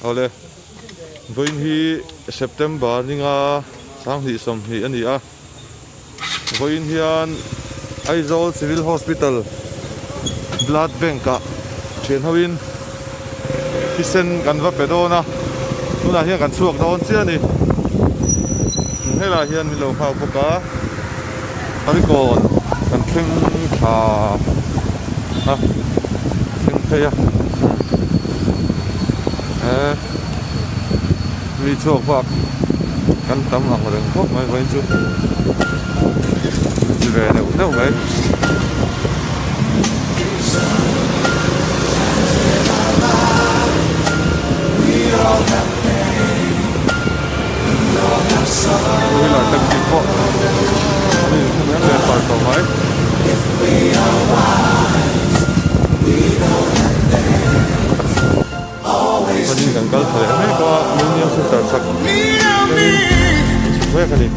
เอาเลยวันที่September นี่งาสังหิสมหิอันนี้วันที่อันAizawl Civil Hospital Blood Bank เชียนทวินที่เซ็นกันว่าไปโดนะนู่นน่ะเฮียกันช่วงโดนเสียนี่ให้ลาเฮียนมีโลภะพวกกะตอนนี้ก่อนกันเข่งขาเข่งเทียมีช่วงพวกกันตำหลังเรื่องพวกไม่ไว้จุดจะไปเนี่ยเท่าไหร่เวลาจะกินพวกนี่ทำไมเดินต่อยต่อไหมวันนี้กันก็เลยไม่ก็ยังสุดแต่สักเว้ยกันดิ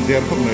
เตรียมพวกไหน